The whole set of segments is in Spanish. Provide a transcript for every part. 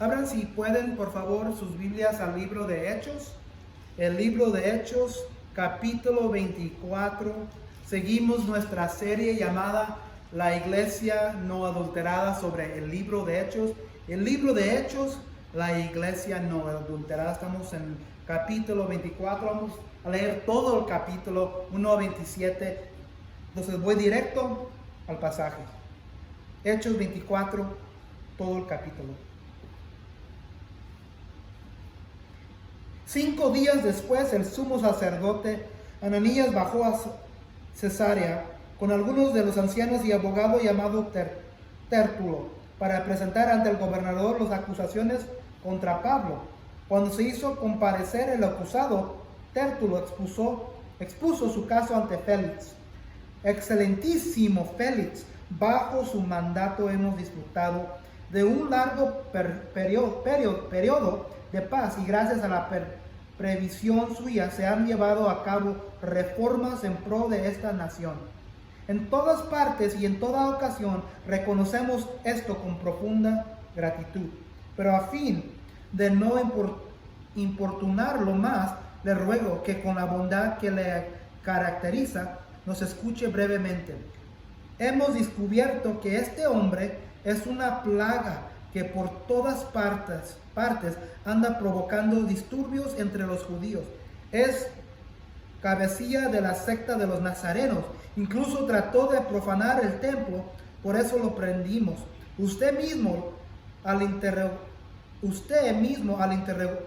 Abran si pueden, por favor, sus Biblias al libro de Hechos. El libro de Hechos, capítulo 24. Seguimos nuestra serie llamada La Iglesia No Adulterada sobre el libro de Hechos. El libro de Hechos, la Iglesia No Adulterada. Estamos en capítulo 24. Vamos a leer todo el capítulo 1 a 27. Entonces voy directo al pasaje. Hechos 24, todo el capítulo. 5 días después, el sumo sacerdote Ananías bajó a Cesarea con algunos de los ancianos y abogados llamado Tértulo para presentar ante el gobernador las acusaciones contra Pablo. Cuando se hizo comparecer el acusado, Tértulo expuso su caso ante Félix. Excelentísimo Félix, bajo su mandato hemos disfrutado de un largo periodo de paz y gracias a la previsión suya se han llevado a cabo reformas en pro de esta nación. En todas partes y en toda ocasión reconocemos esto con profunda gratitud, pero a fin de no importunarlo más, le ruego que con la bondad que le caracteriza nos escuche brevemente. Hemos descubierto que este hombre es una plaga que por todas partes anda provocando disturbios entre los judíos. Es cabecilla de la secta de los nazarenos. Incluso trató de profanar el templo, por eso lo prendimos. Usted mismo al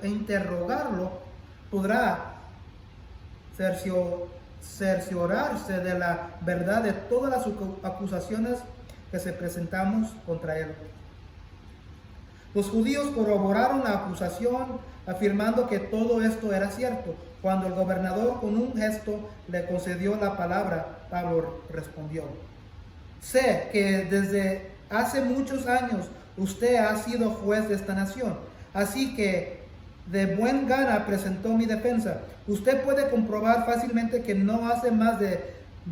interrogarlo podrá cerciorarse de la verdad de todas las acusaciones que se presentamos contra él. Los judíos corroboraron la acusación afirmando que todo esto era cierto. Cuando el gobernador con un gesto le concedió la palabra, Pablo respondió: sé que desde hace muchos años usted ha sido juez de esta nación, así que de buen gana presentó mi defensa. Usted puede comprobar fácilmente que no hace más de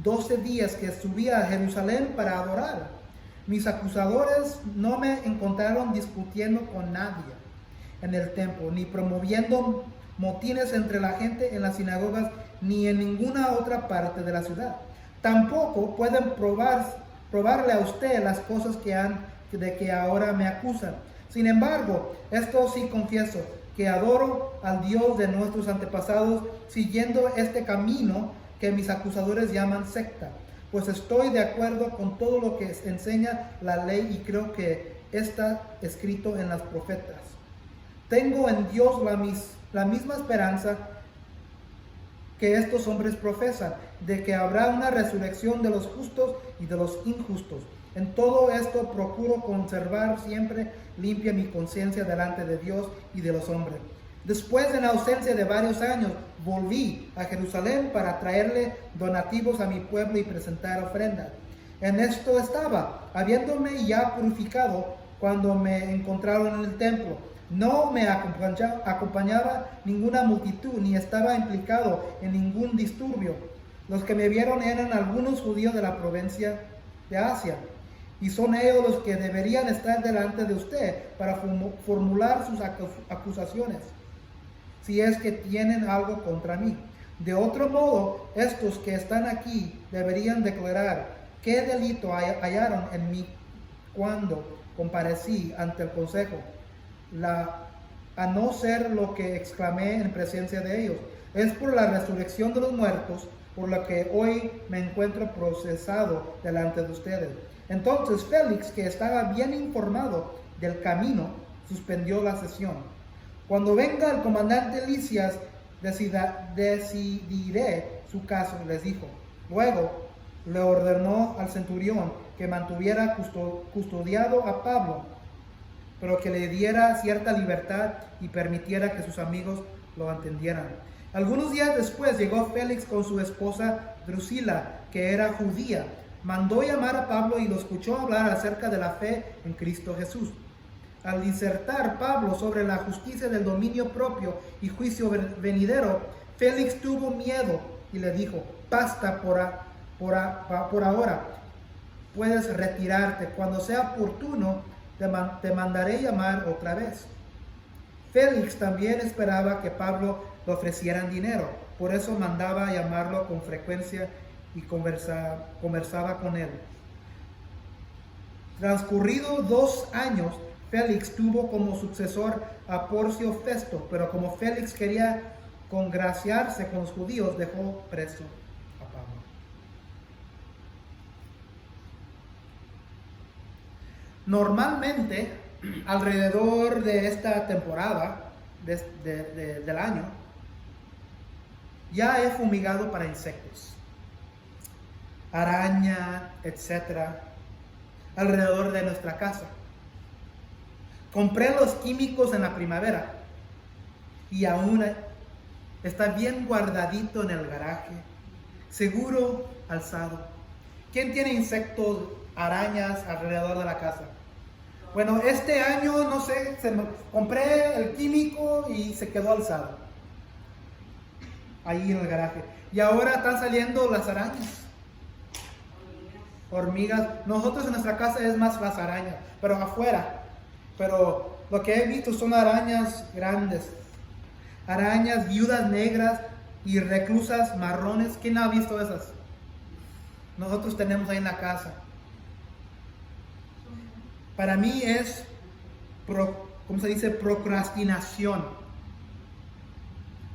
12 días que subí a Jerusalén para adorar. Mis acusadores no me encontraron discutiendo con nadie en el templo, ni promoviendo motines entre la gente en las sinagogas, ni en ninguna otra parte de la ciudad. Tampoco pueden probarle a usted las cosas de que ahora me acusan. Sin embargo, esto sí confieso, que adoro al Dios de nuestros antepasados siguiendo este camino que mis acusadores llaman secta. Pues estoy de acuerdo con todo lo que enseña la ley y creo que está escrito en las profetas. Tengo en Dios la misma esperanza que estos hombres profesan, de que habrá una resurrección de los justos y de los injustos. En todo esto procuro conservar siempre limpia mi conciencia delante de Dios y de los hombres. Después de la ausencia de varios años, volví a Jerusalén para traerle donativos a mi pueblo y presentar ofrendas. En esto estaba, habiéndome ya purificado cuando me encontraron en el templo. No me acompañaba ninguna multitud, ni estaba implicado en ningún disturbio. Los que me vieron eran algunos judíos de la provincia de Asia, y son ellos los que deberían estar delante de usted para formular sus acusaciones, si es que tienen algo contra mí. De otro modo, estos que están aquí deberían declarar qué delito hallaron en mí cuando comparecí ante el consejo, a no ser lo que exclamé en presencia de ellos. Es por la resurrección de los muertos por la que hoy me encuentro procesado delante de ustedes. Entonces Félix, que estaba bien informado del camino, suspendió la sesión. Cuando venga el comandante Lisias, decidiré su caso, les dijo. Luego le ordenó al centurión que mantuviera custodiado a Pablo, pero que le diera cierta libertad y permitiera que sus amigos lo atendieran. Algunos días después llegó Félix con su esposa Drusila, que era judía. Mandó llamar a Pablo y lo escuchó hablar acerca de la fe en Cristo Jesús. Al disertar Pablo sobre la justicia del dominio propio y juicio venidero, Félix tuvo miedo y le dijo: basta por ahora, puedes retirarte. Cuando sea oportuno, te mandaré llamar otra vez. Félix también esperaba que Pablo le ofrecieran dinero, por eso mandaba llamarlo con frecuencia y conversaba con él. Transcurrido 2 años, Félix tuvo como sucesor a Porcio Festo, pero como Félix quería congraciarse con los judíos, dejó preso a Pablo. Normalmente, alrededor de esta temporada del año, ya he fumigado para insectos, araña, etcétera, alrededor de nuestra casa. Compré los químicos en la primavera y aún está bien guardadito en el garaje, seguro alzado. ¿Quién tiene insectos, arañas alrededor de la casa? Bueno, este año, no sé, compré el químico y se quedó alzado ahí en el garaje. Y ahora están saliendo las arañas, hormigas. Nosotros en nuestra casa es más las arañas, pero afuera. Pero lo que he visto son arañas grandes, arañas viudas negras y reclusas marrones. ¿Quién ha visto esas? Nosotros tenemos ahí en la casa. Para mí es, ¿cómo se dice? Procrastinación.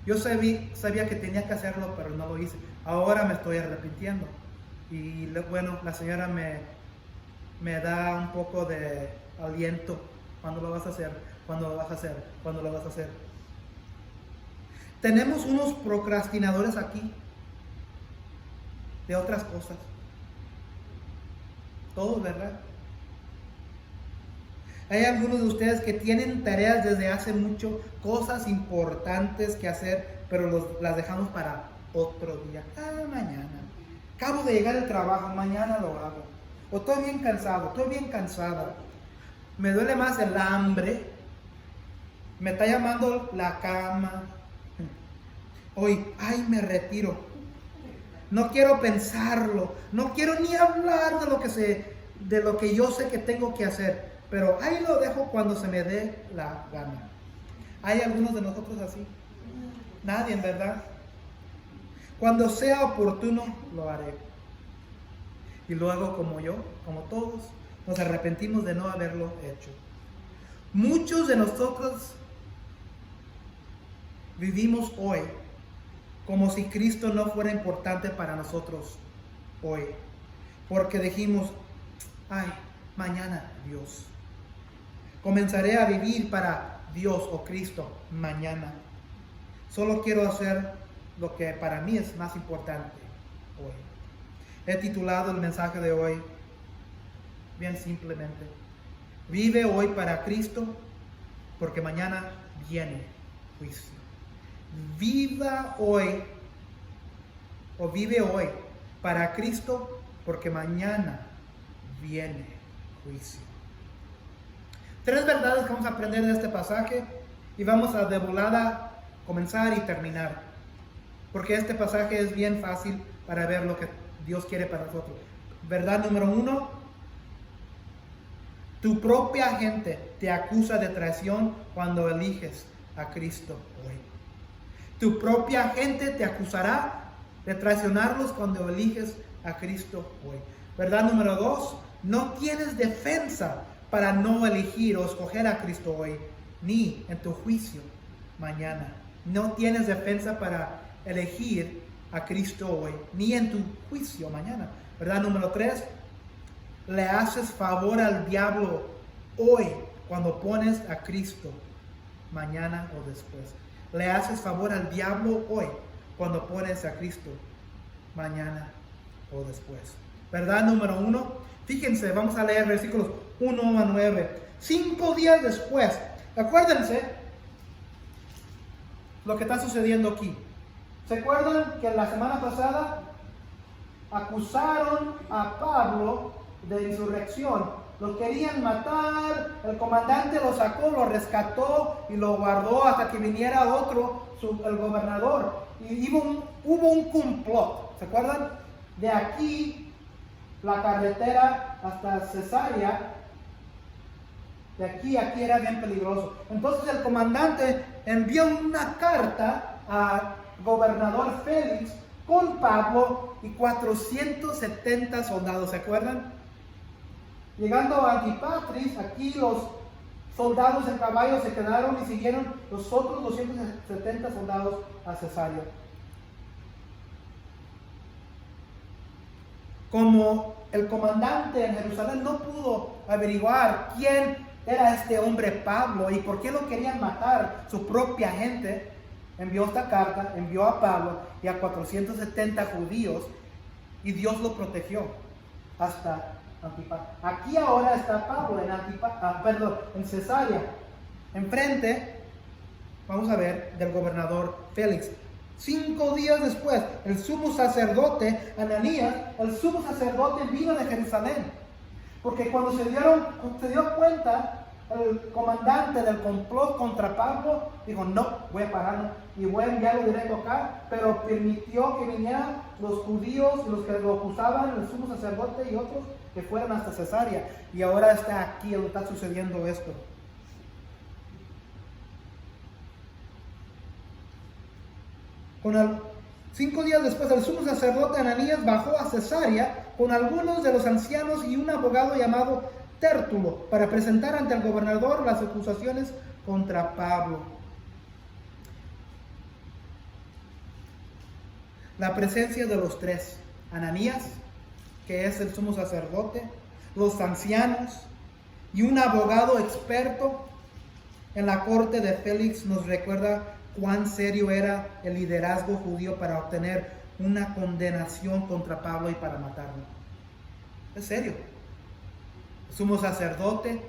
Yo sabía que tenía que hacerlo, pero no lo hice. Ahora me estoy arrepintiendo. Y bueno, la señora me da un poco de aliento. ¿Cuándo lo vas a hacer? ¿Cuándo lo vas a hacer? ¿Cuándo lo vas a hacer? Tenemos unos procrastinadores aquí de otras cosas. Todos, ¿verdad? Hay algunos de ustedes que tienen tareas desde hace mucho, cosas importantes que hacer, pero las dejamos para otro día. Mañana. Acabo de llegar al trabajo, mañana lo hago. O estoy bien cansado, estoy bien cansada. Me duele más el hambre. Me está llamando la cama. Hoy, me retiro. No quiero pensarlo. No quiero ni hablar de lo que yo sé que tengo que hacer. Pero ahí lo dejo cuando se me dé la gana. ¿Hay algunos de nosotros así? Nadie, en verdad. Cuando sea oportuno, lo haré. Y luego, como todos, nos arrepentimos de no haberlo hecho. Muchos de nosotros vivimos hoy como si Cristo no fuera importante para nosotros hoy. Porque dijimos, mañana Dios. Comenzaré a vivir para Dios o Cristo mañana. Solo quiero hacer lo que para mí es más importante hoy. He titulado el mensaje de hoy bien simplemente: vive hoy para Cristo, porque mañana viene juicio. Vive hoy para Cristo, porque mañana viene juicio. 3 verdades que vamos a aprender de este pasaje y vamos a de volada comenzar y terminar, porque este pasaje es bien fácil para ver lo que Dios quiere para nosotros. Verdad número 1: tu propia gente te acusa de traición cuando eliges a Cristo hoy. Tu propia gente te acusará de traicionarlos cuando eliges a Cristo hoy. Verdad número 2: no tienes defensa para no elegir o escoger a Cristo hoy, ni en tu juicio mañana. No tienes defensa para elegir a Cristo hoy, ni en tu juicio mañana. Verdad número 3: le haces favor al diablo hoy cuando pones a Cristo mañana o después. Le haces favor al diablo hoy cuando pones a Cristo mañana o después. Verdad número 1. Fíjense, vamos a leer versículos 1 a 9. 5 días después, acuérdense lo que está sucediendo aquí. ¿Se acuerdan que la semana pasada acusaron a Pablo de insurrección? Lo querían matar, el comandante lo sacó, lo rescató y lo guardó hasta que viniera el gobernador. Y hubo un complot, ¿se acuerdan? De aquí, la carretera hasta Cesarea, de aquí a aquí era bien peligroso. Entonces el comandante envió una carta al gobernador Félix con Pablo y 470 soldados, ¿se acuerdan? Llegando a Antipatris, aquí los soldados en caballo se quedaron y siguieron los otros 270 soldados a Cesarea. Como el comandante en Jerusalén no pudo averiguar quién era este hombre Pablo y por qué lo querían matar su propia gente, envió esta carta, envió a Pablo y a 470 judíos y Dios lo protegió hasta Antipatris. Aquí ahora está Pablo en Cesarea, enfrente, vamos a ver, del gobernador Félix. 5 días después, el sumo sacerdote Ananías, el sumo sacerdote vino de Jerusalén, porque cuando se dio cuenta el comandante del complot contra Pablo, dijo: no, voy a pararlo y voy a enviarlo directo acá, pero permitió que vinieran los judíos y los que lo acusaban, el sumo sacerdote y otros, que fueran hasta Cesarea, y ahora está aquí donde está sucediendo esto. Con 5 días después, el sumo sacerdote Ananías bajó a Cesarea con algunos de los ancianos y un abogado llamado Tértulo para presentar ante el gobernador las acusaciones contra Pablo. La presencia de los tres, Ananías, que es el sumo sacerdote, los ancianos y un abogado experto en la corte de Félix, nos recuerda cuán serio era el liderazgo judío para obtener una condenación contra Pablo y para matarlo. Es serio. Sumo sacerdote,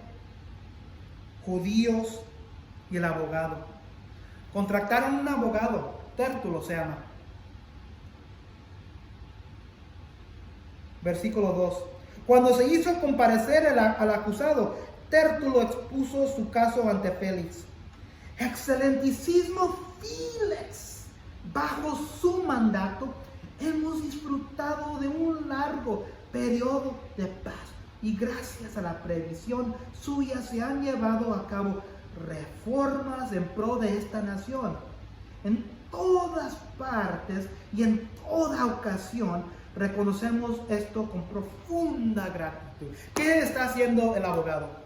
judíos y el abogado. Contrataron un abogado, Tértulo se llama. Versículo 2. Cuando se hizo comparecer al acusado, Tértulo expuso su caso ante Félix. Excelentísimo Félix, bajo su mandato hemos disfrutado de un largo periodo de paz y gracias a la previsión suya se han llevado a cabo reformas en pro de esta nación. En todas partes y en toda ocasión reconocemos esto con profunda gratitud. ¿Qué está haciendo el abogado?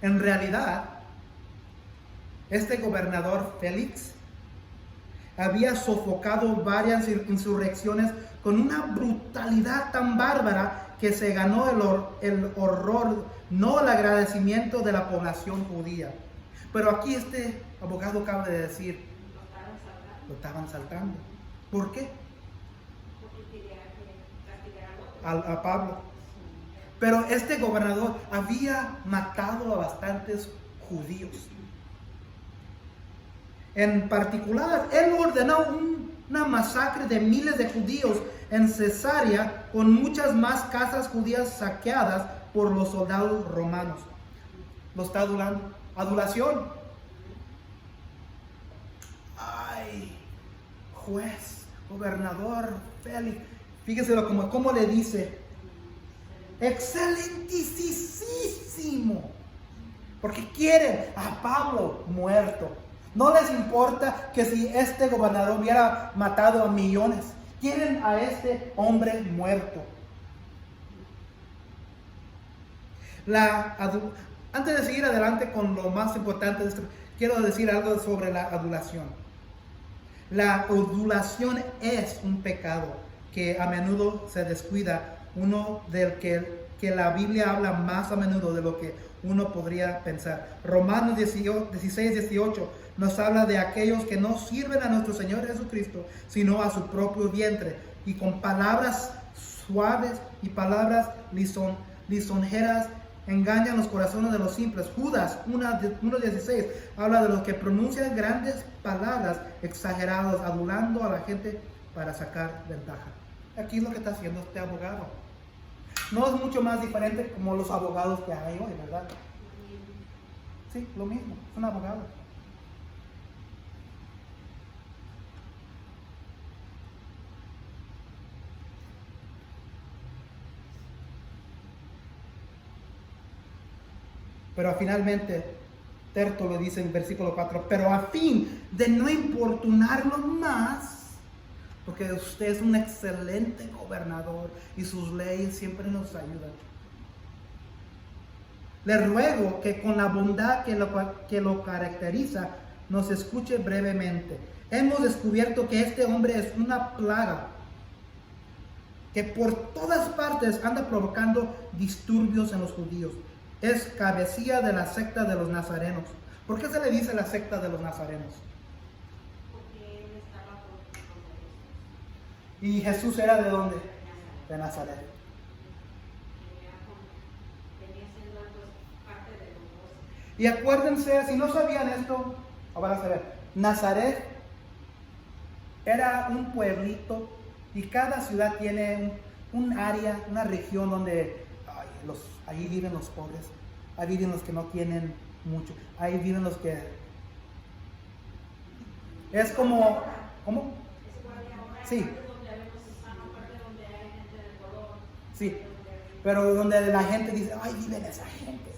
En realidad, este gobernador Félix había sofocado varias insurrecciones con una brutalidad tan bárbara que se ganó el horror, no el agradecimiento de la población judía. Pero aquí este abogado acaba de decir, lo estaban saltando. ¿Por qué? Porque quería castigar A Pablo. Pero este gobernador había matado a bastantes judíos. En particular, él ordenó una masacre de miles de judíos en Cesarea, con muchas más casas judías saqueadas por los soldados romanos. Lo está adulando. Adulación. Ay, juez, gobernador, Félix. Fíjese cómo le dice. Excelentísimo. Porque quieren a Pablo muerto. No les importa que si este gobernador hubiera matado a millones. Quieren a este hombre muerto. Antes de seguir adelante con lo más importante de esto, quiero decir algo sobre la adulación. La adulación es un pecado que a menudo se descuida, uno del que la Biblia habla más a menudo de lo que uno podría pensar. Romanos 16:18 nos habla de aquellos que no sirven a nuestro Señor Jesucristo, sino a su propio vientre, y con palabras suaves y palabras lisonjeras engañan los corazones de los simples. Judas 1:16 habla de los que pronuncian grandes palabras exageradas, adulando a la gente para sacar ventaja. Aquí es lo que está haciendo este abogado. No es mucho más diferente como los abogados que hay hoy, ¿verdad? Sí, lo mismo, es un abogado. Pero finalmente, Tértulo dice en versículo 4, pero a fin de no importunarlo más, porque usted es un excelente gobernador y sus leyes siempre nos ayudan. Le ruego que con la bondad que lo caracteriza, nos escuche brevemente. Hemos descubierto que este hombre es una plaga que por todas partes anda provocando disturbios en los judíos. Es cabecilla de la secta de los nazarenos. ¿Por qué se le dice la secta de los nazarenos? Porque él estaba con Jesús. ¿Y Jesús era de dónde? De Nazaret. Venía siendo pues, parte de los dos. Y acuérdense, si no sabían esto, ahora van a saber, Nazaret era un pueblito y cada ciudad tiene un área, una región donde ahí viven los pobres, ahí viven los que no tienen mucho, ahí viven los que... Es como... ¿Cómo? Es igual que ahora. Sí. Hay partes donde hay unos hispanos, partes donde hay gente de color. Sí, pero donde la gente dice, ay, viven esa gente.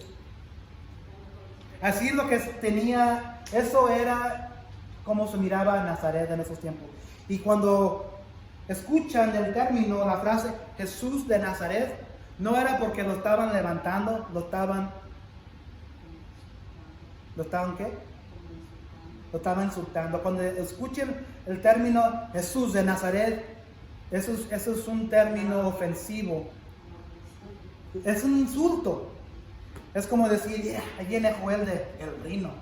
Así es lo que tenía, eso era como se miraba Nazaret en esos tiempos. Y cuando escuchan el término, la frase Jesús de Nazaret, no era porque lo estaban levantando, lo estaban ¿qué? Lo estaban insultando. Cuando escuchen el término Jesús de Nazaret, eso es un término ofensivo. Es un insulto. Es como decir, ahí viene Joel de El Rino.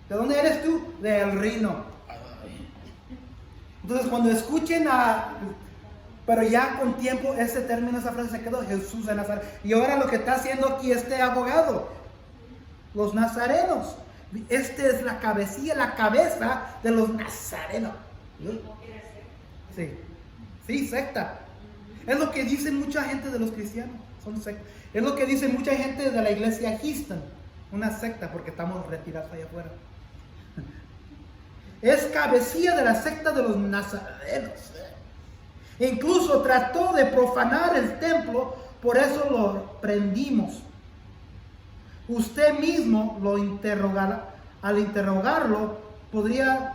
¿De dónde eres tú? De El Rino. Entonces cuando escuchen pero ya con tiempo ese término, esa frase se quedó, Jesús de Nazaret. Y ahora lo que está haciendo aquí este abogado, los nazarenos. Esta es la cabecilla, la cabeza de los nazarenos. Sí, secta. Es lo que dicen mucha gente de los cristianos, son sectas. Es lo que dice mucha gente de la iglesia Houston, una secta, porque estamos retirados allá afuera. Es cabecilla de la secta de los nazarenos. Incluso trató de profanar el templo, por eso lo prendimos. Usted mismo lo interrogará. Al interrogarlo, podría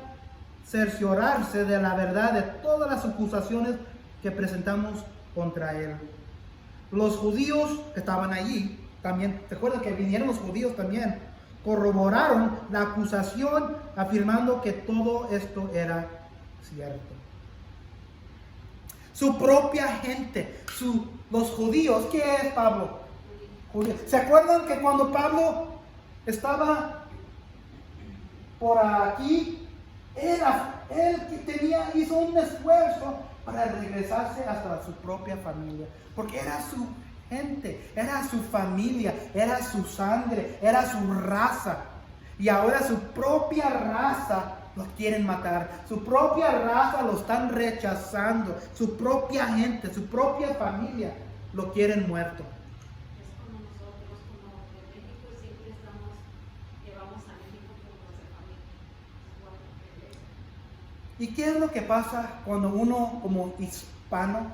cerciorarse de la verdad de todas las acusaciones que presentamos contra él. Los judíos que estaban allí, también, ¿se acuerdan que vinieron los judíos también? Corroboraron la acusación afirmando que todo esto era cierto. Su propia gente, los judíos, ¿qué es Pablo? ¿Se acuerdan que cuando Pablo estaba por aquí, hizo un esfuerzo para regresarse hasta su propia familia? Porque era su gente, era su familia, era su sangre, era su raza. Y ahora su propia raza los quieren matar. Su propia raza lo están rechazando. Su propia gente, su propia familia lo quieren muerto. Es como nosotros, como de México, siempre llevamos a México como nuestra familia. ¿Y qué es lo que pasa cuando uno como hispano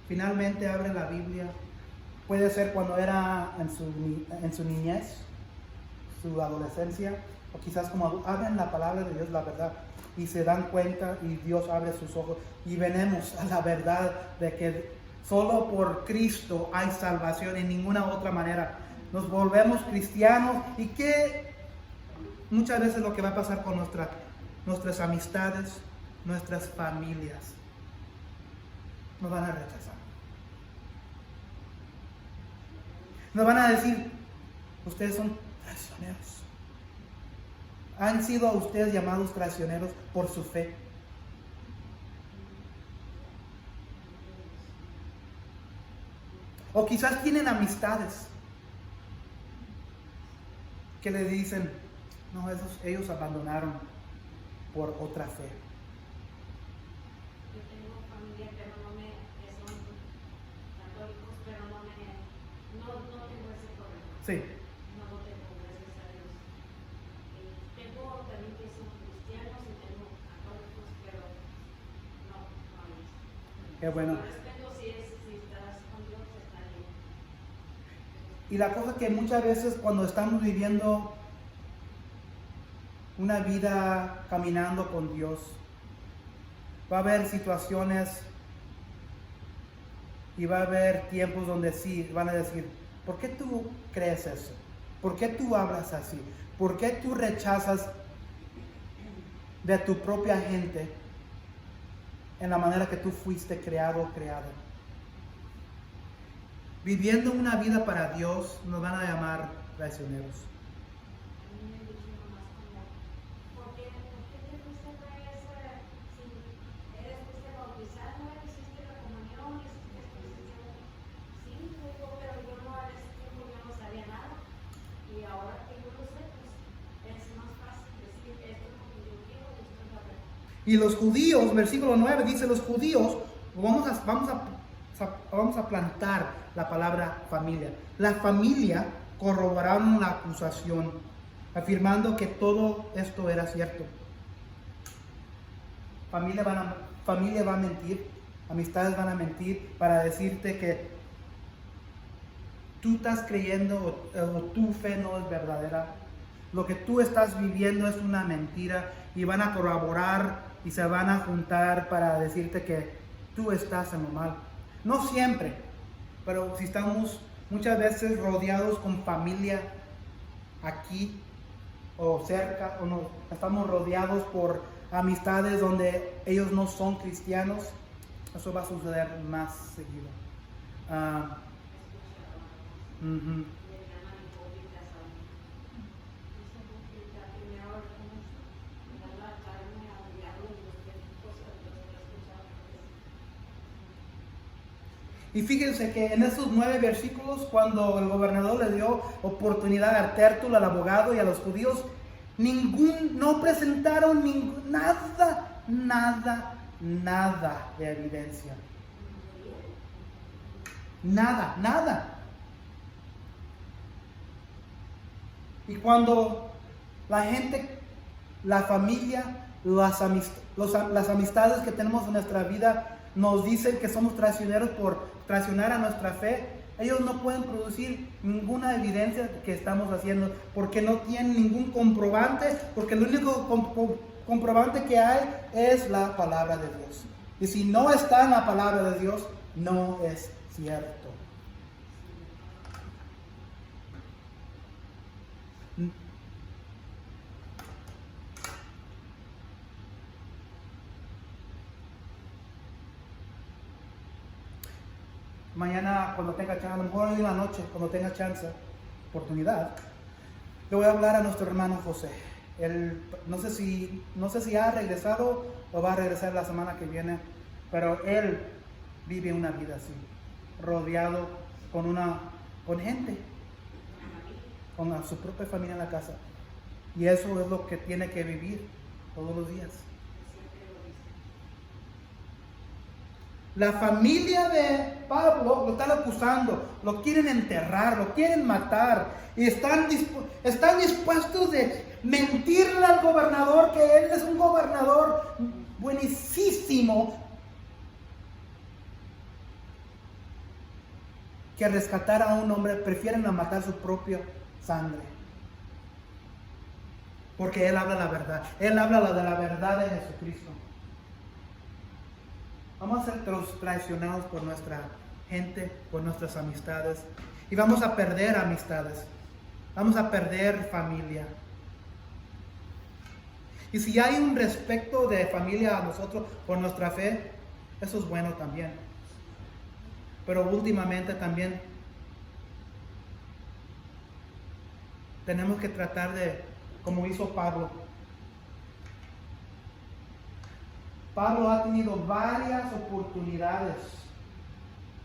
finalmente abre la Biblia? Puede ser cuando era en su niñez, su adolescencia, o quizás como abren la palabra de Dios, la verdad, y se dan cuenta y Dios abre sus ojos y venimos a la verdad de que solo por Cristo hay salvación, en ninguna otra manera. Nos volvemos cristianos y que muchas veces lo que va a pasar con nuestras amistades, nuestras familias, nos van a rechazar. Nos van a decir, ustedes son traicioneros. Han sido ustedes llamados traicioneros por su fe. O quizás tienen amistades que le dicen, no, ellos abandonaron por otra fe. Yo tengo familia, pero que son católicos, pero no tengo ese problema. Sí. No lo tengo, gracias a Dios. Tengo también que son cristianos y tengo católicos, pero no hay. Qué bueno. Yo respeto si es Y la cosa que muchas veces cuando estamos viviendo una vida caminando con Dios, va a haber situaciones y va a haber tiempos donde sí van a decir, ¿por qué tú crees eso? ¿Por qué tú hablas así? ¿Por qué tú rechazas de tu propia gente en la manera que tú fuiste creado o creada? Viviendo una vida para Dios nos van a llamar traicioneros. A mí me dijo nomás como, ¿por qué te fuiste a esa, si fuiste bautizado, no hiciste la comunión, hiciste esto? Sí, digo, pero yo no a ese tiempo yo no sabía nada. Y ahora que yo lo sé, pues es más fácil decir esto es lo que yo quiero, esto es la verdad. Y los judíos, versículo 9 dice, los judíos, vamos a plantar la palabra familia. La familia corroboraron la acusación, afirmando que todo esto era cierto. Familia va a mentir, amistades van a mentir para decirte que tú estás creyendo o tu fe no es verdadera. Lo que tú estás viviendo es una mentira y van a corroborar y se van a juntar para decirte que tú estás en lo mal. No siempre, pero si estamos muchas veces rodeados con familia aquí o cerca, o no, estamos rodeados por amistades donde ellos no son cristianos, eso va a suceder más seguido. Le llaman hipócritas a uno. Dicen hipócrita, primero le dan la carne al diablo y después cosas de las que escuchaban antes. Y fíjense que en esos 9 versículos, cuando el gobernador le dio oportunidad a Tértulo, al abogado y a los judíos, no presentaron nada de evidencia. Nada. Y cuando la gente, la familia, las amistades que tenemos en nuestra vida nos dicen que somos traicioneros por traicionar a nuestra fe, ellos no pueden producir ninguna evidencia que estamos haciendo porque no tienen ningún comprobante, porque el único comprobante que hay es la palabra de Dios. Y si no está en la palabra de Dios, no es cierto. Mañana cuando tenga chance, a lo mejor hoy en la noche, cuando tenga chance, oportunidad, le voy a hablar a nuestro hermano José. Él, no sé si ha regresado o va a regresar la semana que viene, pero él vive una vida así, rodeado con gente, con su propia familia en la casa. Y eso es lo que tiene que vivir todos los días. La familia de Pablo lo están acusando, lo quieren enterrar, lo quieren matar y están dispuestos de mentirle al gobernador que él es un gobernador buenísimo, que rescatar a un hombre, prefieren matar su propia sangre. Porque él habla la verdad, él habla de la verdad de Jesucristo. Vamos a ser traicionados por nuestra gente, por nuestras amistades. Y vamos a perder amistades. Vamos a perder familia. Y si hay un respeto de familia a nosotros por nuestra fe, eso es bueno también. Pero últimamente también tenemos que tratar de, como hizo Pablo. Pablo ha tenido varias oportunidades.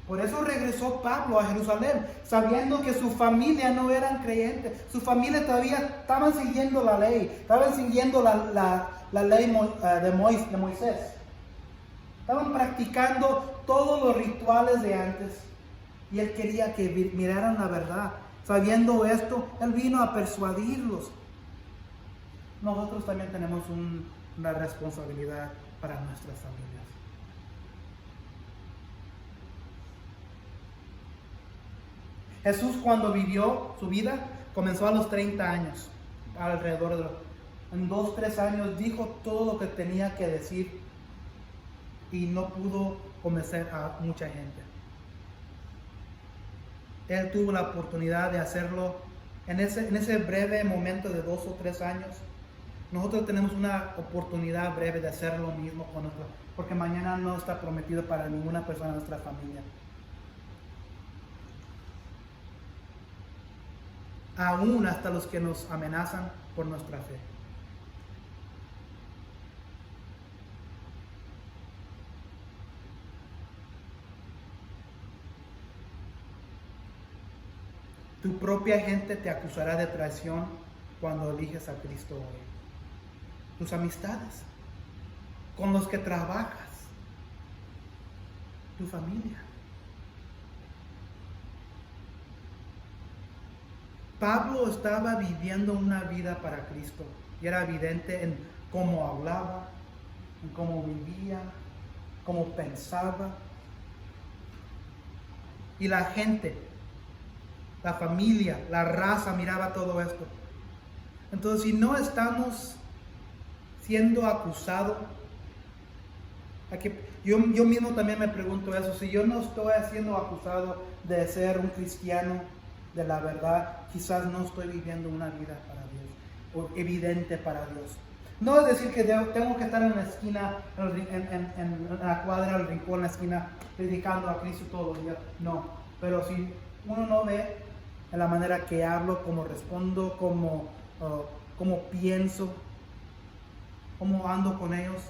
Por eso regresó Pablo a Jerusalén, sabiendo que su familia no eran creyentes. Su familia todavía estaban siguiendo la ley, estaban siguiendo la ley de Moisés. Estaban practicando todos los rituales de antes. Y él quería que miraran la verdad. Sabiendo esto, él vino a persuadirlos. Nosotros también tenemos una responsabilidad para nuestras familias. Jesús, cuando vivió su vida, comenzó a los 30 años, alrededor de en 2-3 años dijo todo lo que tenía que decir y no pudo convencer a mucha gente. Él tuvo la oportunidad de hacerlo en ese breve momento de 2 o 3 años. Nosotros tenemos una oportunidad breve de hacer lo mismo con nosotros, porque mañana no está prometido para ninguna persona de nuestra familia. Aún hasta los que nos amenazan por nuestra fe. Tu propia gente te acusará de traición cuando eliges a Cristo hoy. Tus amistades, con los que trabajas, tu familia. Pablo estaba viviendo una vida para Cristo y era evidente en cómo hablaba, en cómo vivía, cómo pensaba. Y la gente, la familia, la raza miraba todo esto. Entonces, si no estamos siendo acusados, yo mismo también me pregunto eso, si yo no estoy siendo acusado de ser un cristiano de la verdad, quizás no estoy viviendo una vida para Dios, o evidente para Dios. No es decir que tengo que estar en la esquina, en la cuadra, en el rincón, en la esquina, predicando a Cristo todos los días. No, pero si uno no ve en la manera que hablo, cómo respondo, cómo pienso, cómo ando con ellos,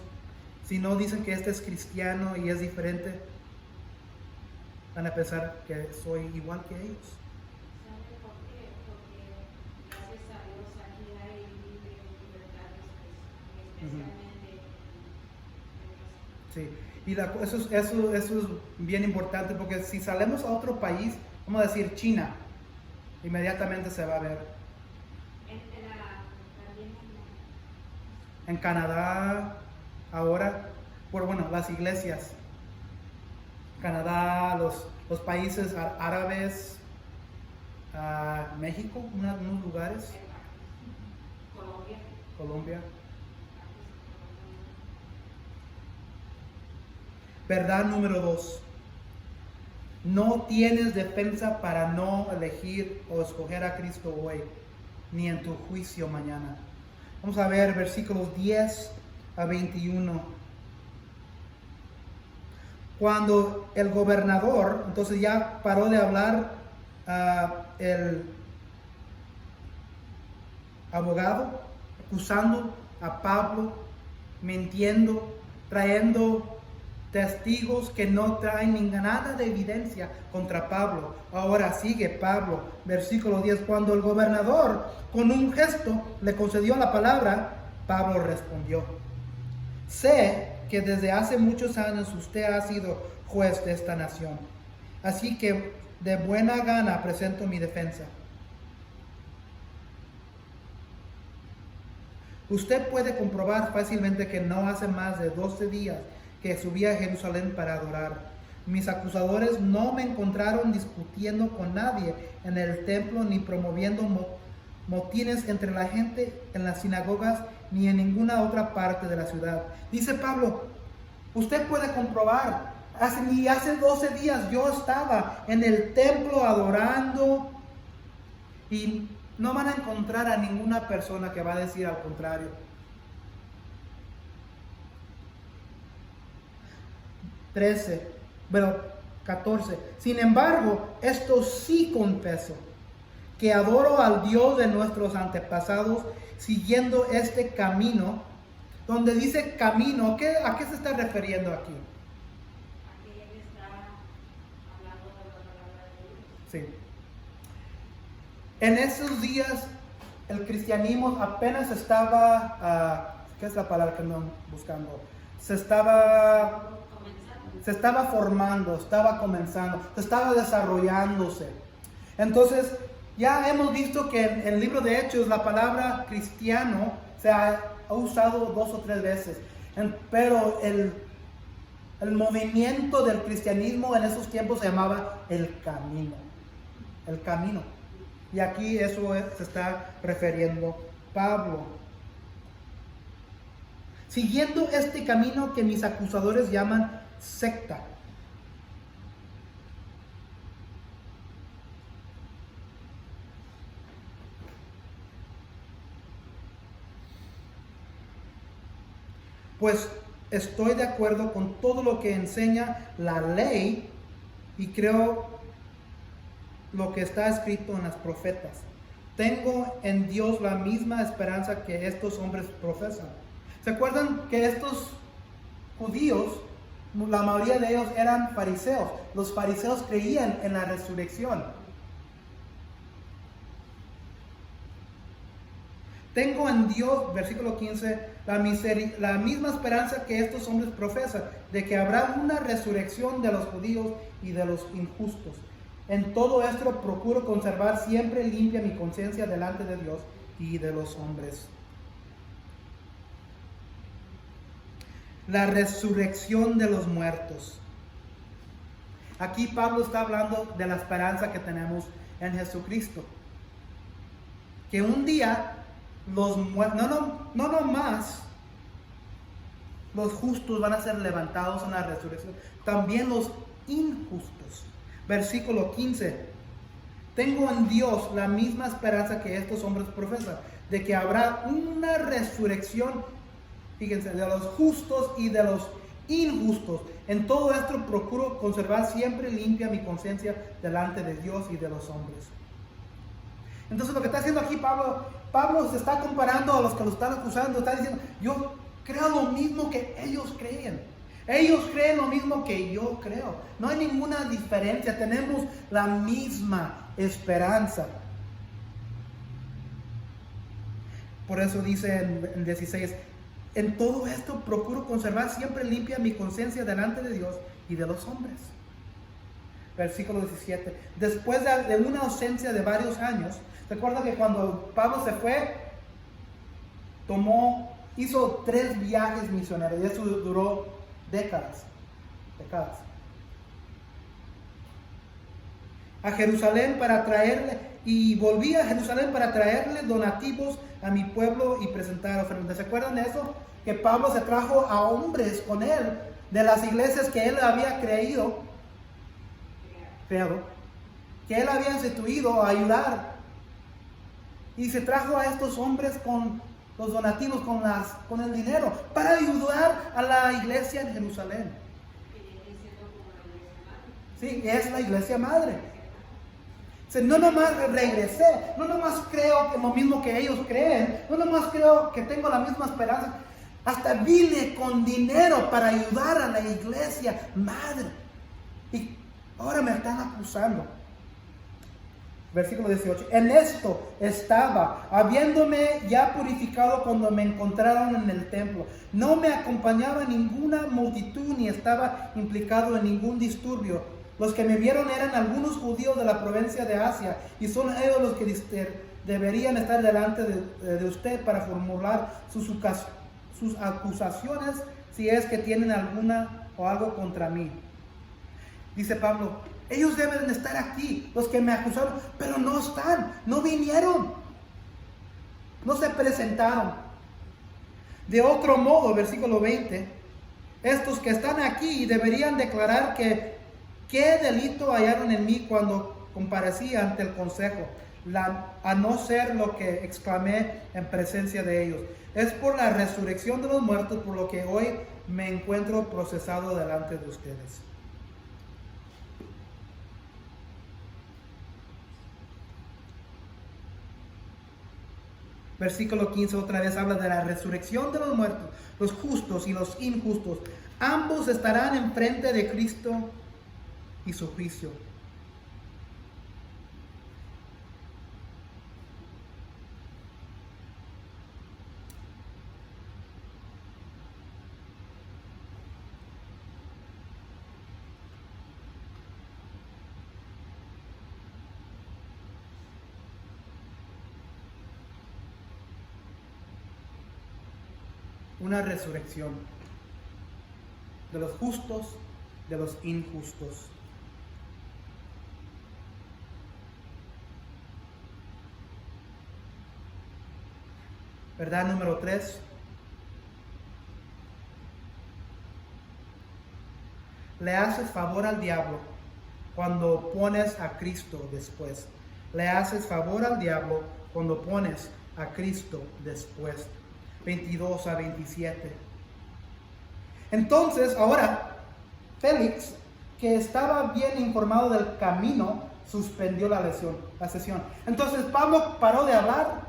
si no dicen que este es cristiano y es diferente, van a pensar que soy igual que ellos. ¿Sabe por qué? Porque gracias a Dios aquí hay libre libertad de expresión, especialmente Sí, y eso es bien importante, porque si salimos a otro país, vamos a decir China, inmediatamente se va a ver. En Canadá, ahora, bueno, las iglesias, Canadá, los países árabes, México, unos lugares, Colombia. Verdad número 2. No tienes defensa para no elegir o escoger a Cristo hoy, ni en tu juicio mañana. Vamos a ver versículos 10 a 21. Cuando el gobernador, entonces ya paró de hablar el abogado, acusando a Pablo, mintiendo, trayendo testigos que no traen nada de evidencia contra Pablo. Ahora sigue Pablo, versículo 10. Cuando el gobernador con un gesto le concedió la palabra, Pablo respondió: sé que desde hace muchos años usted ha sido juez de esta nación, así que de buena gana presento mi defensa. Usted puede comprobar fácilmente que no hace más de 12 días que subí a Jerusalén para adorar. Mis acusadores no me encontraron discutiendo con nadie en el templo, ni promoviendo motines entre la gente en las sinagogas, ni en ninguna otra parte de la ciudad. Dice Pablo, usted puede comprobar, hace 12 días yo estaba en el templo adorando, y no van a encontrar a ninguna persona que va a decir al contrario. 14. Sin embargo, esto sí confieso, que adoro al Dios de nuestros antepasados siguiendo este camino. Donde dice camino, ¿a qué se está refiriendo aquí? Aquí él está hablando de la palabra de Dios. Sí. En esos días el cristianismo apenas estaba, ¿qué es la palabra que ando buscando? Se estaba formando, estaba comenzando, estaba desarrollándose. Entonces, ya hemos visto que en el libro de Hechos la palabra cristiano se ha usado 2 o 3 veces. Pero el movimiento del cristianismo en esos tiempos se llamaba el camino. el camino. Y aquí se está refiriendo Pablo. Siguiendo este camino que mis acusadores llaman secta. Pues estoy de acuerdo con todo lo que enseña la ley y creo lo que está escrito en las profetas. Tengo en Dios la misma esperanza que estos hombres profesan. ¿Se acuerdan que estos judíos, la mayoría de ellos eran fariseos? Los fariseos creían en la resurrección. Tengo en Dios, versículo 15, la misma esperanza que estos hombres profesan, de que habrá una resurrección de los judíos y de los injustos. En todo esto procuro conservar siempre limpia mi conciencia delante de Dios y de los hombres. La resurrección de los muertos. Aquí Pablo está hablando de la esperanza que tenemos en Jesucristo. Que un día los muertos, no nomás los justos van a ser levantados en la resurrección, también los injustos. Versículo 15. Tengo en Dios la misma esperanza que estos hombres profesan, de que habrá una resurrección, fíjense, de los justos y de los injustos. En todo esto procuro conservar siempre limpia mi conciencia delante de Dios y de los hombres. Entonces lo que está haciendo aquí Pablo se está comparando a los que lo están acusando, está diciendo, yo creo lo mismo que ellos creen. Ellos creen lo mismo que yo creo. No hay ninguna diferencia. Tenemos la misma esperanza. Por eso dice en 16, en todo esto procuro conservar siempre limpia mi conciencia delante de Dios y de los hombres. Versículo 17. Después de una ausencia de varios años, recuerda que cuando Pablo se fue, hizo 3 viajes misioneros y eso duró décadas. A Jerusalén volví a Jerusalén para traerle donativos a mi pueblo y presentar ofrendas. ¿Se acuerdan de eso? Que Pablo se trajo a hombres con él de las iglesias que él había creado, que él había instituido a ayudar. Y se trajo a estos hombres con los donativos, con el dinero, para ayudar a la iglesia en Jerusalén. Sí, es la iglesia madre. No nomás regresé, no nomás creo que lo mismo que ellos creen, no nomás creo que tengo la misma esperanza, hasta vine con dinero para ayudar a la iglesia madre. Y ahora me están acusando. Versículo 18. En esto estaba, habiéndome ya purificado cuando me encontraron en el templo. No me acompañaba ninguna multitud ni estaba implicado en ningún disturbio. Los que me vieron eran algunos judíos de la provincia de Asia y son ellos los que deberían estar delante de usted para formular sus acusaciones si es que tienen alguna o algo contra mí. Dice Pablo, ellos deben estar aquí, los que me acusaron, pero no están, no vinieron, no se presentaron. De otro modo, versículo 20, estos que están aquí deberían declarar qué delito hallaron en mí cuando comparecí ante el consejo, a no ser lo que exclamé en presencia de ellos. Es por la resurrección de los muertos por lo que hoy me encuentro procesado delante de ustedes. Versículo 15 otra vez habla de la resurrección de los muertos, los justos y los injustos. Ambos estarán enfrente de Cristo y su juicio. Una resurrección de los justos, de los injustos. ¿Verdad? Número 3. Le haces favor al diablo cuando pones a Cristo después. Le haces favor al diablo cuando pones a Cristo después. 22 a 27. Entonces, ahora, Félix, que estaba bien informado del camino, suspendió la sesión. Entonces, Pablo paró de hablar.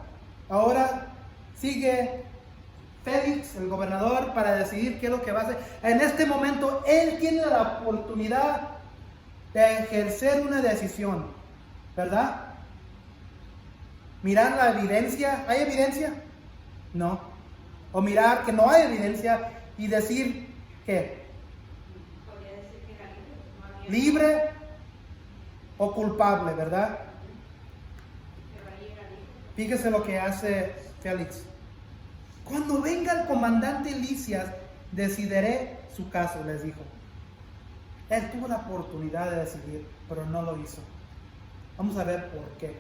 Ahora sigue Félix, el gobernador, para decidir qué es lo que va a hacer. En este momento, él tiene la oportunidad de ejercer una decisión, ¿verdad? Mirar la evidencia. ¿Hay evidencia? No. O mirar que no hay evidencia y decir que Podría decir que era libre. No había- libre o culpable, ¿verdad? Pero ahí era libre. Fíjese lo que hace Félix. Cuando venga el comandante Lisias, decidiré su caso, les dijo. Él tuvo la oportunidad de decidir, pero no lo hizo. Vamos a ver por qué.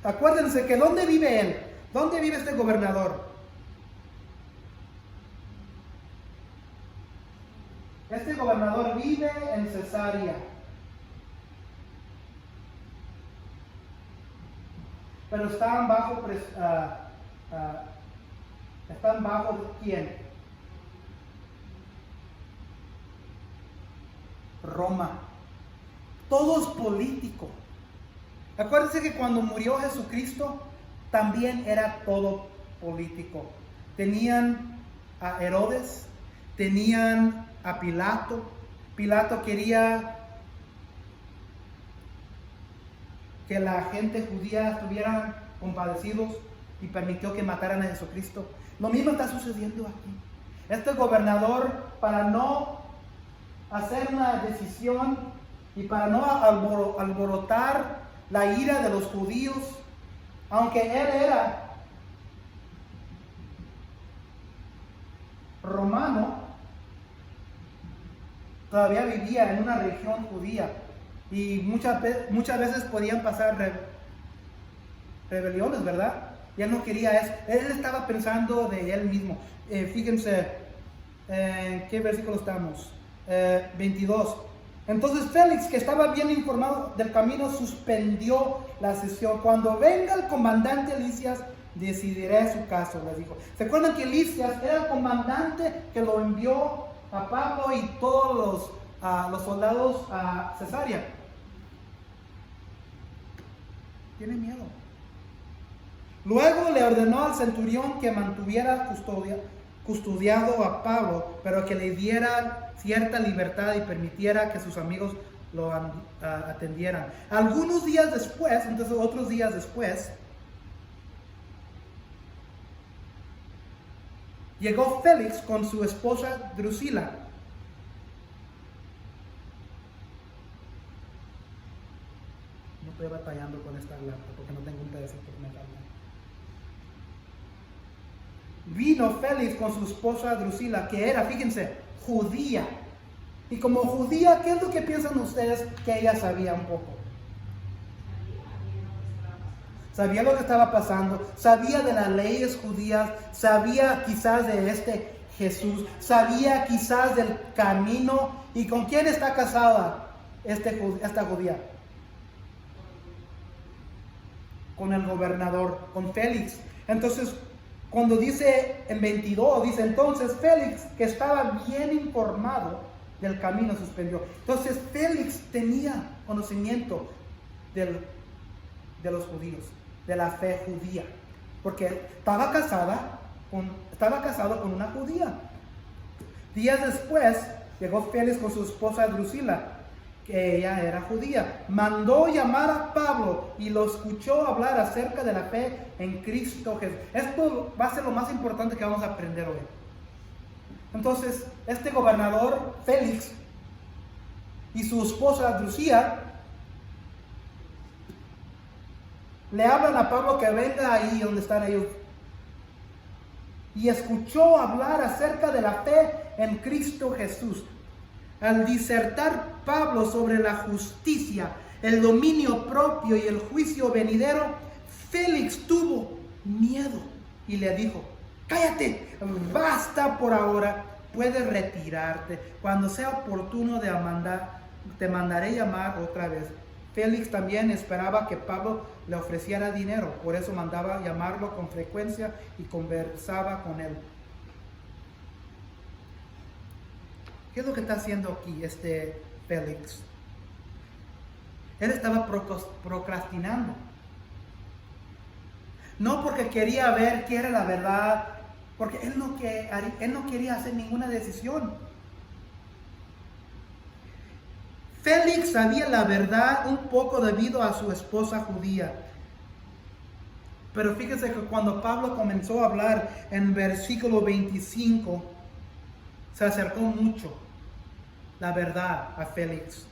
Acuérdense que ¿dónde vive él? ¿Dónde vive este gobernador? Este gobernador vive en Cesarea. Pero están bajo ¿están bajo quién? Roma. Todo es político. Acuérdense que cuando murió Jesucristo, también era todo político. Tenían a Herodes, tenían a Pilato. Pilato quería que la gente judía estuvieran compadecidos y permitió que mataran a Jesucristo. Lo mismo está sucediendo aquí. Este gobernador, para no hacer una decisión y para no alborotar la ira de los judíos, aunque él era romano, todavía vivía en una región judía y muchas veces podían pasar rebeliones, ¿verdad? Y él no quería eso. Él estaba pensando de él mismo. Fíjense, ¿en qué versículo estamos? 22. Entonces Félix, que estaba bien informado del camino, suspendió la sesión. Cuando venga el comandante Lisias, decidiré su caso, les dijo. ¿Se acuerdan que Lisias era el comandante que lo envió a Pablo y todos los soldados a Cesarea? Tiene miedo. Luego le ordenó al centurión que mantuviera custodiado a Pablo, pero que le diera cierta libertad y permitiera que sus amigos lo atendieran. Algunos días después, entonces otros días después, llegó Félix con su esposa Drusila. No estoy batallando con esta laptop porque no tengo un pedacito que me salga. Vino Félix con su esposa Drusila, que era, fíjense, judía. Y como judía, ¿qué es lo que piensan ustedes que ella sabía un poco? Sabía lo que estaba pasando, sabía de las leyes judías, sabía quizás de este Jesús, sabía quizás del camino. ¿Y con quién está casada esta judía? Con el gobernador, con Félix. Entonces, cuando dice en 22, dice entonces Félix, que estaba bien informado del camino, suspendió. Entonces Félix tenía conocimiento de los judíos, de la fe judía, porque estaba casado con una judía. Días después llegó Félix con su esposa Drusila, que ella era judía. Mandó llamar a Pablo y lo escuchó hablar acerca de la fe en Cristo Jesús. Esto va a ser lo más importante que vamos a aprender hoy. Entonces, este gobernador Félix y su esposa Drusila le hablan a Pablo que venga ahí donde están ellos. Y escuchó hablar acerca de la fe en Cristo Jesús. Al disertar Pablo sobre la justicia, el dominio propio y el juicio venidero, Félix tuvo miedo. y le dijo: cállate, basta por ahora, puedes retirarte. Cuando sea oportuno te mandaré llamar otra vez. Félix también esperaba que Pablo le ofreciera dinero, por eso mandaba llamarlo con frecuencia y conversaba con él. ¿Qué es lo que está haciendo aquí este Félix? Él estaba procrastinando. No porque quería ver qué era la verdad, porque él no quería hacer ninguna decisión. Félix sabía la verdad un poco debido a su esposa judía. Pero fíjese que cuando Pablo comenzó a hablar en versículo 25, se acercó mucho la verdad a Félix.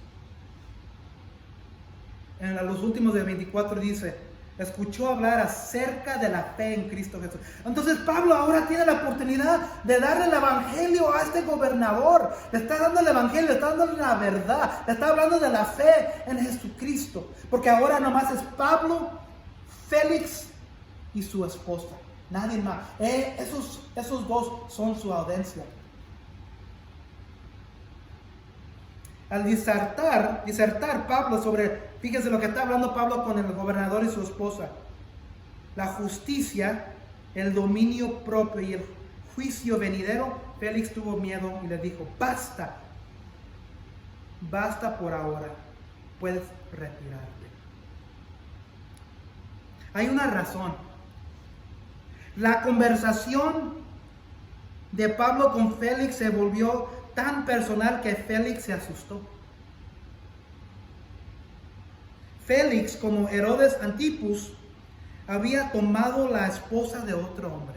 En los últimos del 24 dice: escuchó hablar acerca de la fe en Cristo Jesús. Entonces Pablo ahora tiene la oportunidad de darle el evangelio a este gobernador. Le está dando el evangelio, le está dando la verdad, le está hablando de la fe en Jesucristo. Porque ahora nomás es Pablo, Félix y su esposa, nadie más. Esos dos son su audiencia. Al disertar Pablo sobre, fíjense lo que está hablando Pablo con el gobernador y su esposa: la justicia, el dominio propio y el juicio venidero. Félix tuvo miedo y le dijo: basta por ahora, puedes retirarte. Hay una razón. La conversación de Pablo con Félix se volvió tan personal que Félix se asustó. Félix, como Herodes Antipus, había tomado la esposa de otro hombre.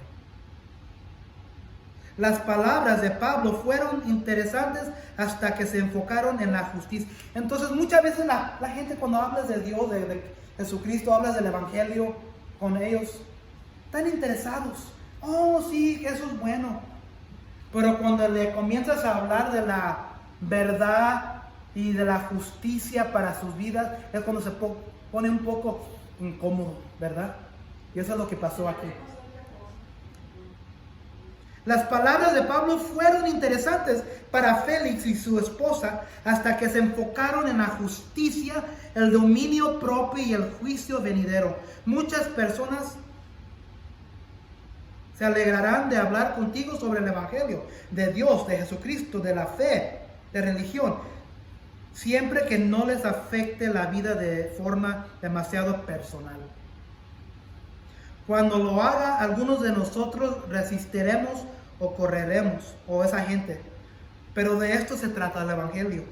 Las palabras de Pablo fueron interesantes hasta que se enfocaron en la justicia. Entonces muchas veces la gente, cuando hablas de Dios, de Jesucristo, hablas del evangelio con ellos, están interesados. Oh, sí, eso es bueno. Pero cuando le comienzas a hablar de la verdad y de la justicia para sus vidas, es cuando se pone un poco incómodo, ¿verdad? Y eso es lo que pasó aquí. Las palabras de Pablo fueron interesantes para Félix y su esposa hasta que se enfocaron en la justicia, el dominio propio y el juicio venidero. Muchas personas se alegrarán de hablar contigo sobre el evangelio de Dios, de Jesucristo, de la fe, de religión, siempre que no les afecte la vida de forma demasiado personal. Cuando lo haga, algunos de nosotros resistiremos o correremos, o esa gente. Pero de esto se trata el evangelio.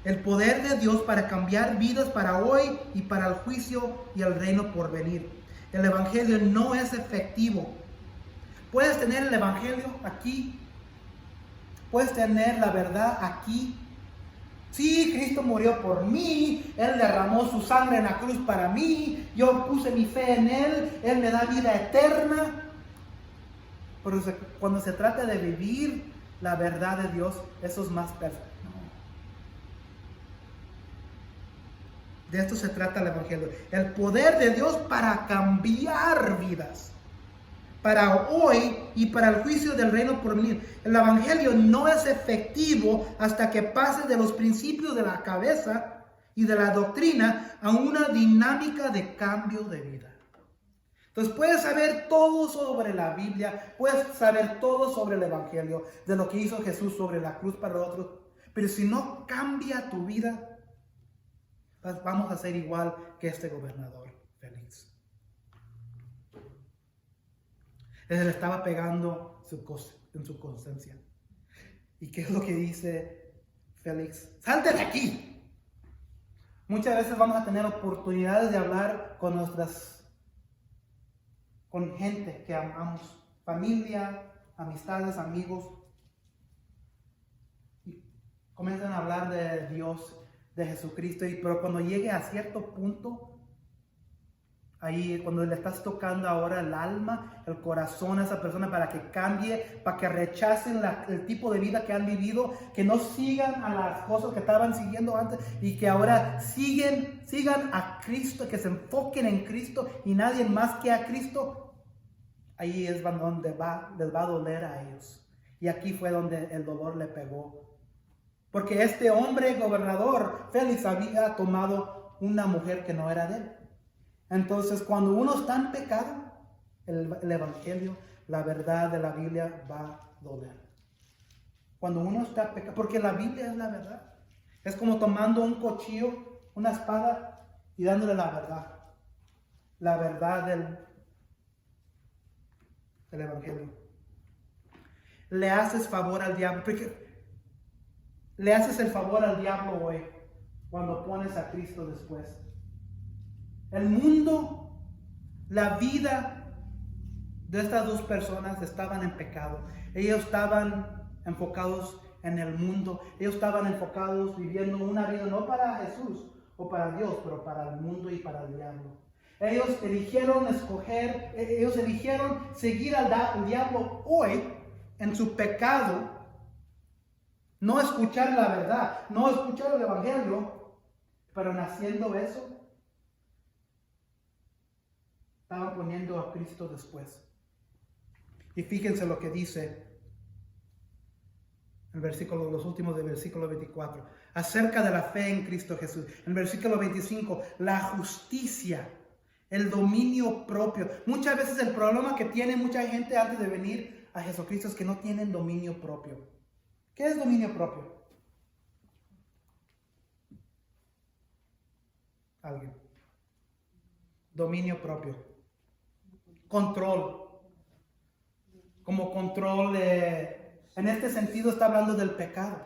El poder de Dios para cambiar vidas para hoy y para el juicio y el reino por venir. El evangelio no es efectivo. Puedes tener el evangelio aquí. Puedes tener la verdad aquí. Sí, Cristo murió por mí. Él derramó su sangre en la cruz para mí. Yo puse mi fe en Él. Él me da vida eterna. Pero cuando se trata de vivir la verdad de Dios, eso es más perfecto. De esto se trata el evangelio. El poder de Dios para cambiar vidas. Para hoy y para el juicio del reino por venir. El evangelio no es efectivo hasta que pase de los principios de la cabeza y de la doctrina a una dinámica de cambio de vida. Entonces puedes saber todo sobre la Biblia, puedes saber todo sobre el evangelio, de lo que hizo Jesús sobre la cruz para nosotros, pero si no cambia tu vida, vamos a ser igual que este gobernador Félix. Él le estaba pegando en su conciencia. ¿Y qué es lo que dice Félix? ¡Salte de aquí! Muchas veces vamos a tener oportunidades de hablar con gente que amamos, familia, amistades, amigos, y comienzan a hablar de Dios, de Jesucristo, pero cuando llegue a cierto punto, ahí cuando le estás tocando ahora el alma, el corazón a esa persona para que cambie, para que rechacen el tipo de vida que han vivido, que no sigan a las cosas que estaban siguiendo antes y que ahora sigan a Cristo, que se enfoquen en Cristo y nadie más que a Cristo. ahí es donde les va a doler a ellos. Y aquí fue donde el dolor le pegó. Porque este hombre gobernador, Félix, había tomado una mujer que no era de él. Entonces, cuando uno está en pecado, el evangelio, la verdad de la Biblia va a doler. Cuando uno está en pecado, porque la Biblia es la verdad. Es como tomando un cuchillo, una espada y dándole la verdad. La verdad del evangelio. Le haces favor al diablo. Le haces el favor al diablo hoy cuando pones a Cristo después. El mundo, la vida de estas dos personas estaban en pecado. Ellos estaban enfocados en el mundo. Ellos estaban enfocados viviendo una vida no para Jesús o para Dios, pero para el mundo y para el diablo. Ellos eligieron seguir al diablo hoy en su pecado. No escuchar la verdad, no escuchar el evangelio, pero en haciendo eso, estaban poniendo a Cristo después. Y fíjense lo que dice el versículo, los últimos del versículo 24, acerca de la fe en Cristo Jesús. En el versículo 25, la justicia, el dominio propio. Muchas veces el problema que tiene mucha gente antes de venir a Jesucristo es que no tienen dominio propio. ¿Qué es dominio propio? Alguien. Dominio propio. Control. Como control en este sentido está hablando del pecado.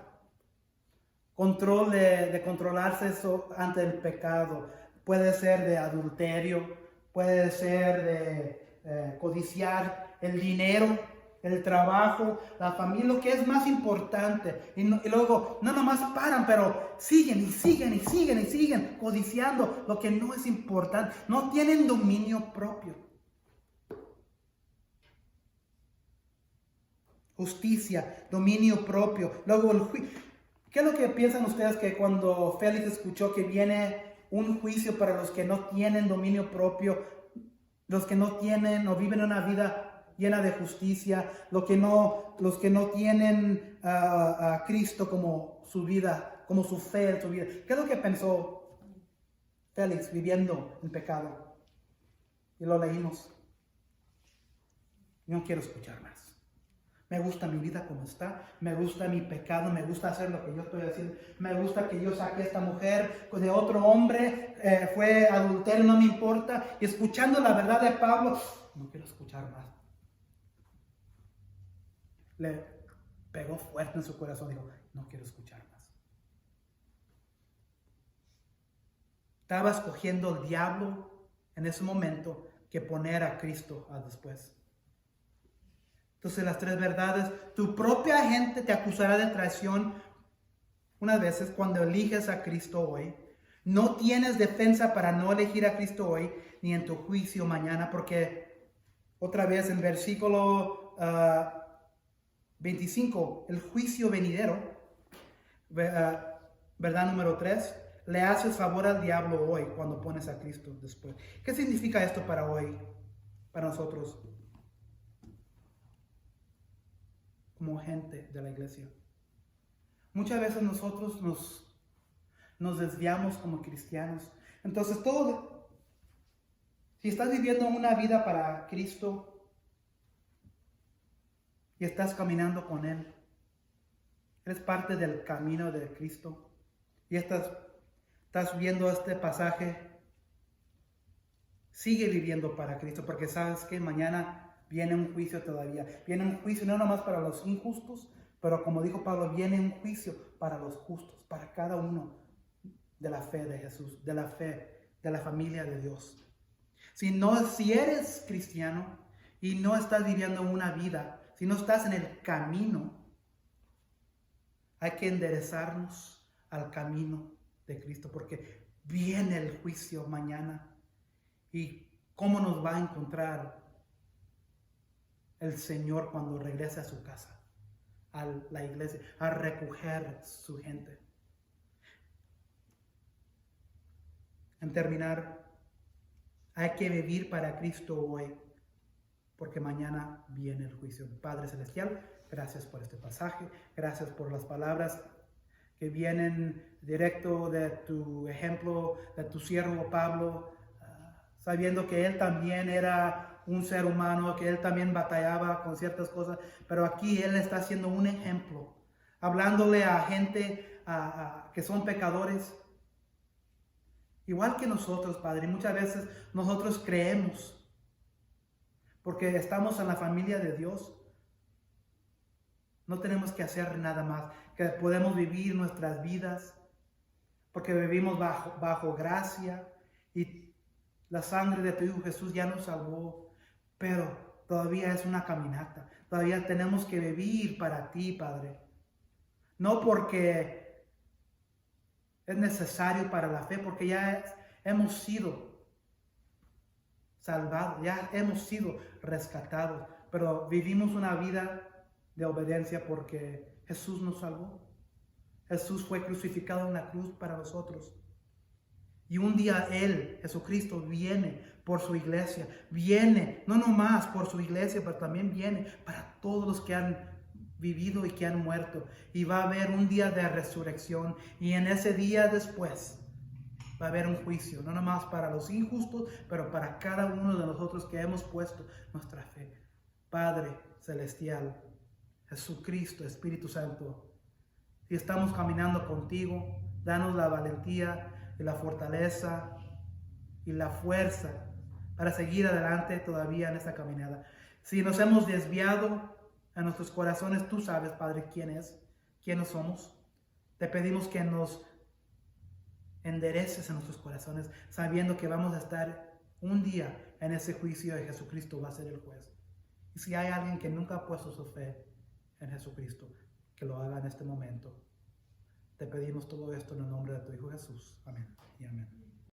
Control de controlarse eso ante el pecado. Puede ser de adulterio, puede ser de codiciar el dinero, el trabajo, la familia, lo que es más importante. Y luego no nomás paran, pero siguen codiciando lo que no es importante. No tienen dominio propio. Justicia, dominio propio. Luego el juicio. ¿Qué es lo que piensan ustedes que cuando Félix escuchó que viene un juicio para los que no tienen dominio propio, los que no tienen o viven una vida llena de justicia, los que no tienen a Cristo como su vida, como su fe en su vida? ¿Qué es lo que pensó Félix viviendo en pecado? Y lo leímos. Yo no quiero escuchar más. Me gusta mi vida como está, me gusta mi pecado, me gusta hacer lo que yo estoy haciendo, me gusta que yo saqué a esta mujer de otro hombre, fue adulterio, no me importa. Y escuchando la verdad de Pablo, no quiero escuchar más. Le pegó fuerte en su corazón, dijo, no quiero escuchar más. Estaba escogiendo el diablo en ese momento que poner a Cristo después. Entonces las tres verdades, tu propia gente te acusará de traición unas veces cuando eliges a Cristo hoy. No tienes defensa para no elegir a Cristo hoy, ni en tu juicio mañana, porque otra vez en versículo 25, el juicio venidero, verdad número 3, le haces favor al diablo hoy cuando pones a Cristo después. ¿Qué significa esto para hoy, para nosotros? Como gente de la iglesia. Muchas veces nosotros nos desviamos como cristianos. Entonces si estás viviendo una vida para Cristo y estás caminando con Él, eres parte del camino de Cristo y estás viendo este pasaje, sigue viviendo para Cristo, porque sabes que mañana viene un juicio todavía. Viene un juicio no nomás para los injustos, pero como dijo Pablo, viene un juicio para los justos, para cada uno de la fe de Jesús, de la fe de la familia de Dios. Si eres cristiano y no estás viviendo una vida, si no estás en el camino, hay que enderezarnos al camino de Cristo, porque viene el juicio mañana. ¿Y cómo nos va a encontrar el Señor cuando regrese a su casa, a la iglesia, a recoger su gente? En terminar, hay que vivir para Cristo hoy, porque mañana viene el juicio. Padre Celestial, gracias por este pasaje, gracias por las palabras que vienen directo de tu ejemplo, de tu siervo Pablo, sabiendo que él también era un ser humano, que él también batallaba con ciertas cosas, pero aquí él está haciendo un ejemplo, hablándole a gente que son pecadores, igual que nosotros, Padre. Muchas veces nosotros creemos, porque estamos en la familia de Dios, no tenemos que hacer nada más, que podemos vivir nuestras vidas, porque vivimos bajo gracia, y la sangre de tu Hijo Jesús ya nos salvó, pero todavía es una caminata, todavía tenemos que vivir para ti, Padre, no porque es necesario para la fe, porque ya hemos sido salvados, ya hemos sido rescatados, pero vivimos una vida de obediencia porque Jesús nos salvó. Jesús fue crucificado en la cruz para nosotros. Y un día Él, Jesucristo, viene por su iglesia. Viene, no nomás por su iglesia, pero también viene para todos los que han vivido y que han muerto. Y va a haber un día de resurrección. Y en ese día después va a haber un juicio, no nomás para los injustos, pero para cada uno de nosotros que hemos puesto nuestra fe. Padre Celestial, Jesucristo, Espíritu Santo, si estamos caminando contigo, danos la valentía y la fortaleza y la fuerza para seguir adelante todavía en esta caminada. Si nos hemos desviado en nuestros corazones, tú sabes, Padre, quiénes somos. Te pedimos que nos endereces en nuestros corazones, sabiendo que vamos a estar un día en ese juicio y Jesucristo va a ser el juez. Y si hay alguien que nunca ha puesto su fe en Jesucristo, que lo haga en este momento. Te pedimos todo esto en el nombre de tu Hijo Jesús. Amén y amén.